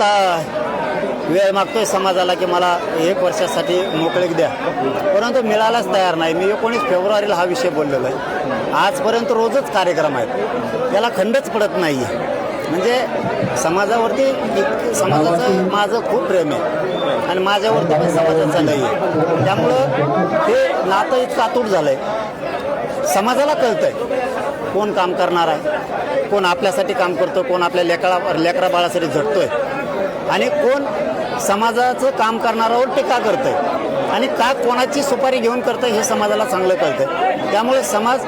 आता वेळ मागतोय समाजाला की मला 1 वर्षासाठी मोकळीक द्या, परंतु मिळायलाच तयार नाही. मी 19 फेब्रुवारीला हा विषय बोललेलो आहे. आजपर्यंत रोजच कार्यक्रम आहेत, त्याला खंडच पडत नाही आहे. म्हणजे समाजाचं माझं खूप प्रेम आहे आणि माझ्यावरती पण समाजाचं नाही आहे. त्यामुळं हे नातं इतकं अतूट झालं आहे. समाजाला कळतं आहे कोण काम करणार आहे, कोण आपल्यासाठी काम करतो, कोण आपल्या लेकरा बाळासाठी झटतोय आणि कोण समाजाचं काम करणाऱ्यावर टीका करतंय आणि का कोणाची सुपारी घेऊन करतंय हे समाजाला चांगलं कळतंय. त्यामुळे समाज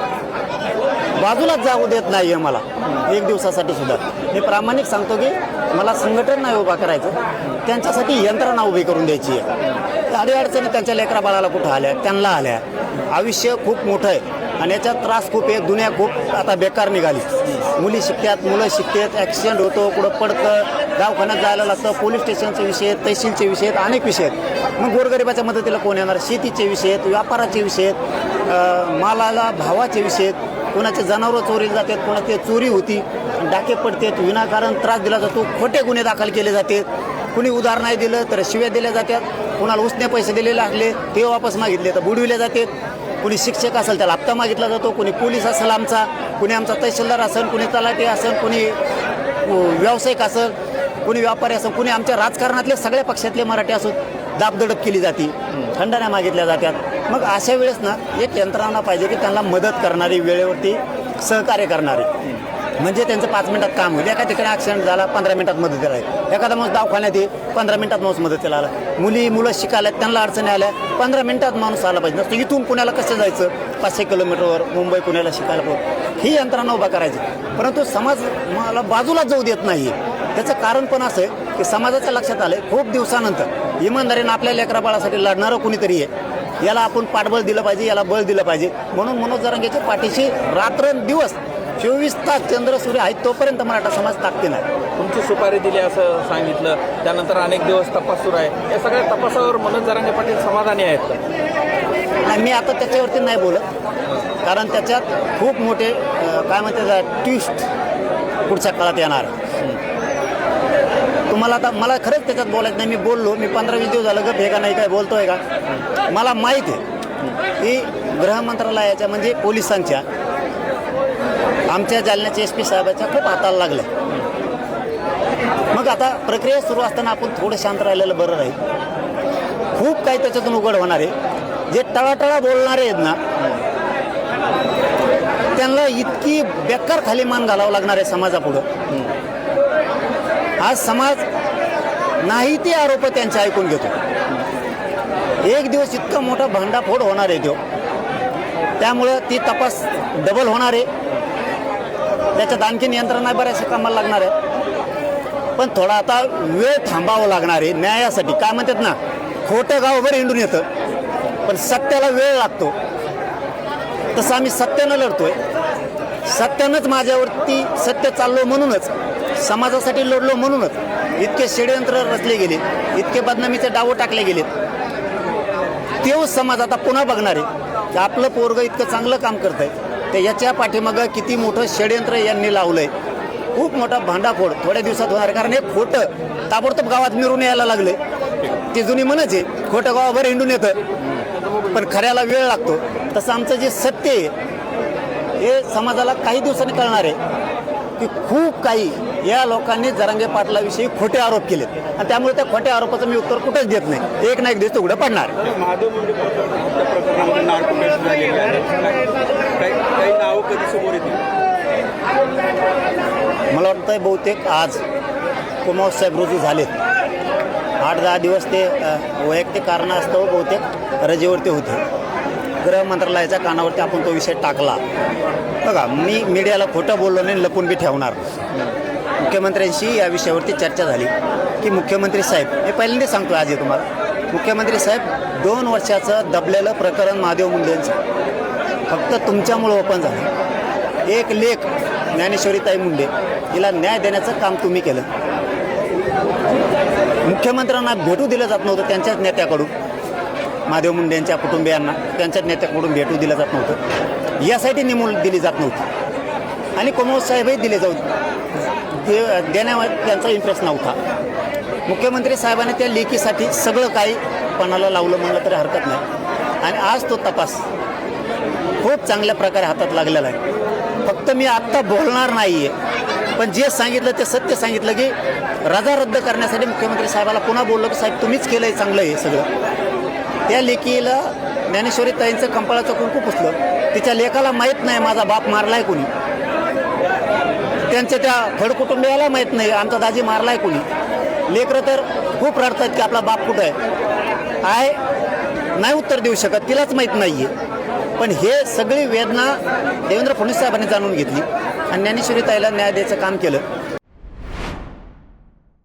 बाजूलाच जाऊ देत नाही आहे मला 1 दिवसासाठी सुद्धा. मी प्रामाणिक सांगतो की मला संघटन नाही उभा करायचं, त्यांच्यासाठी यंत्रणा उभी करून द्यायची आहे. अडीअडचणी त्यांच्या लेकरा बाळाला कुठं आल्या, त्यांना आल्या. आयुष्य खूप मोठं आहे आणि याच्यात त्रास खूप आहे. दुनिया खूप आता बेकार निघाली. मुली शिकतात, मुलं शिकतात, ॲक्सिडेंट होतो, कुठं पडतं, दवाखान्यात जायला लागतं, पोलीस स्टेशनचे विषय आहेत, तहसीलचे विषय आहेत, अनेक विषय आहेत. मग गोरगरिबाच्या मदतीला कोण येणार? शेतीचे विषय आहेत, व्यापाराचे विषय आहेत, मालाला भावाचे विषय आहेत. कोणाचे जनावरं चोरीला जातात, कोणाची चोरी होती, डाके पडतात, विनाकारण त्रास दिला जातो, खोटे गुन्हे दाखल केले जातात. कुणी उधार नाही दिलं तर शिव्या दिल्या जातात, कुणाला उसने पैसे दिलेले असले ते वापस मागितले तर बुडविले जातात. कुणी शिक्षक असेल त्याला हप्ता मागितला जातो, कुणी पोलीस असेल आमचा, कुणी आमचा तहसीलदार असेल, कुणी तलाठी असेल, कुणी व्यावसायिक असेल, कुणी व्यापारी असेल, कुणी आमच्या राजकारणातले सगळ्या पक्षातले मराठी असून दाबदडप केली जाते, खंडण्या मागितल्या जातात. मग अशा वेळेस ना एक यंत्रणा पाहिजे की त्यांना मदत करणारी, वेळेवरती सहकार्य करणारी, म्हणजे त्यांचं 5 मिनिटात काम होईल. एका ठिकाणी ॲक्सिडेंट झाला 15 मिनिटात मदतीला आहे, एखादा माणूस दवाखान्यात ये 15 मिनिटात माणूस मदतीला आला. मुलं शिकायला त्यांना अडचणी आल्या 15 मिनिटात माणूस आला पाहिजे. नसतं इथून पुण्याला कसं जायचं 500 किलोमीटरवर मुंबई पुण्याला शिकायला पाहिजे. ही यंत्रणा उभा करायची, परंतु समाज मला बाजूला जाऊ देत नाही. त्याचं कारण पण असं आहे की समाजाच्या लक्षात आलं खूप दिवसानंतर इमानदारीनं आपल्या लेकरा बाळासाठी लढणारं कुणीतरी आहे, याला आपण पाठबळ दिलं पाहिजे, याला बळ दिलं पाहिजे. म्हणून मनोज जरांगेच्या पाठीशी रात्रंदिवस 24 तास चंद्र सूर्य आहेत तोपर्यंत मराठा समाज ताकते नाही. तुमची सुपारी दिली असं सांगितलं, त्यानंतर अनेक दिवस तपास सुरू आहे. या सगळ्या तपासावर मनोज जरांगे पाटील समाधानी आहेत का? नाही, मी आता त्याच्यावरती नाही बोलत, कारण त्याच्यात खूप मोठे काय म्हणतात ट्विस्ट पुढच्या काळात येणार. तुम्हाला आता मला खरंच त्याच्यात बोलायचं नाही. मी बोललो, मी 15-20 दिवस झालं गप हे का नाही काय बोलतोय का. मला माहीत आहे की गृह मंत्रालयाच्या म्हणजे पोलिसांच्या आमच्या जालन्याच्या SP साहेबाच्या खूप हाताला लागलं. मग आता प्रक्रिया सुरू असताना आपण थोडं शांत राहिलेलं बरं राहील. खूप काही त्याच्यातून उघड होणार आहे. जे टळाटळा बोलणारे आहेत ना त्यांना इतकी बेकार खाली मान घालावं लागणार आहे समाजापुढं. आज समाज नाही ते आरोप त्यांचे ऐकून घेतो. एक दिवस इतका मोठा भांडाफोड होणार आहे तो, त्यामुळं ती तपास डबल होणार आहे. त्याच्यात आणखीन यंत्रणा बऱ्याचशा कामाला लागणार आहे, पण थोडा आता वेळ थांबावं लागणार आहे न्यायासाठी. काय म्हणतात ना, खोटं गावभर हिंडून येतं पण सत्याला वेळ लागतो. तसं आम्ही सत्यानं लढतोय. सत्यानंच माझ्यावरती सत्य चाललो, म्हणूनच समाजासाठी लढलो, म्हणूनच इतके षड्यंत्र रचले गेले, इतके बदनामीचे डाव टाकले गेलेत. तेच समाज आता पुन्हा बघणार आहे की आपलं पोरगं इतकं चांगलं काम करतंय, तर याच्या पाठीमागं किती मोठं षड्यंत्र यांनी लावलंय. खूप मोठा भांडाफोड थोड्या दिवसात होणार, कारण हे खोटं ताबडतोब गावात मिरून यायला लागले. ती जुनी म्हणच आहे, खोटं गावाभर हिंडून येतं पण खऱ्याला वेळ लागतो. तसं आमचं जे सत्य आहे हे समाजाला काही दिवसांनी कळणार आहे की खूप काही या लोकांनी जरांगे पाटलाविषयी खोटे आरोप केलेत आणि त्यामुळे त्या खोट्या आरोपाचं मी उत्तर कुठंच देत नाही. एक ना एक दिवस उघडं पडणार. मला वाटतं बहुतेक आज कुमार साहेब रुजू झालेत. 8-10 दिवस ते वैयक्तिक कारणास्तव बहुतेक रजेवरती होते. गृह मंत्रालयाच्या कानावरती आपण तो विषय टाकला. बघा, मी मीडियाला खोटं बोललो नाही, लपून बी ठेवणार. मुख्यमंत्र्यांशी या विषयावरती चर्चा झाली की मुख्यमंत्री साहेब, मी पहिल्यांदा सांगतो आज हे तुम्हाला, मुख्यमंत्री साहेब 2 वर्षाचं दबलेलं प्रकरण महादेव मुंडेंचं फक्त तुमच्यामुळं ओपन झालं. एक लेख ज्ञानेश्वरीताई मुंडे हिला न्याय देण्याचं काम तुम्ही केलं. मुख्यमंत्र्यांना भेटू दिलं जात नव्हतं त्यांच्याच नेत्याकडून, महादेव मुंडे यांच्या कुटुंबियांना त्यांच्याच नेत्याकडून भेटू दिलं जात नव्हतं. यासाठी नेमून दिली जात नव्हती आणि कुमार साहेबही दिले जाऊ देण्यावर त्यांचा इंटरेस्ट नव्हता. मुख्यमंत्री साहेबांनी त्या लेखीसाठी सगळं काही पणाला लावलं म्हणलं तरी हरकत नाही. आणि आज तो तपास खूप चांगल्या प्रकारे हातात लागलेला आहे. फक्त मी आत्ता बोलणार नाही आहे, पण जे सांगितलं ते सत्य सांगितलं की रजा रद्द करण्यासाठी मुख्यमंत्री साहेबाला पुन्हा बोललो की साहेब तुम्हीच केलं आहे चांगलं आहे सगळं. त्या लेकीला ज्ञानेश्वरी ताईंचं कंपाळाचं कुंकू पुसलं. तिच्या लेकाला माहीत नाही माझा बाप मारलाय कोणी, त्यांच्या त्या फड कुटुंबियाला माहीत नाही आमचा दाजी मारलाय कोणी. लेकरं तर खूप रडतात की आपला बाप कुठं आहे नाही उत्तर देऊ शकत, तिलाच माहीत नाही आहे. पण हे सगळी वेदना देवेंद्र फडणवीस साहेबांनी जाणून घेतली आणि ज्ञानेश्वरी ताईला न्याय द्यायचं काम केलं.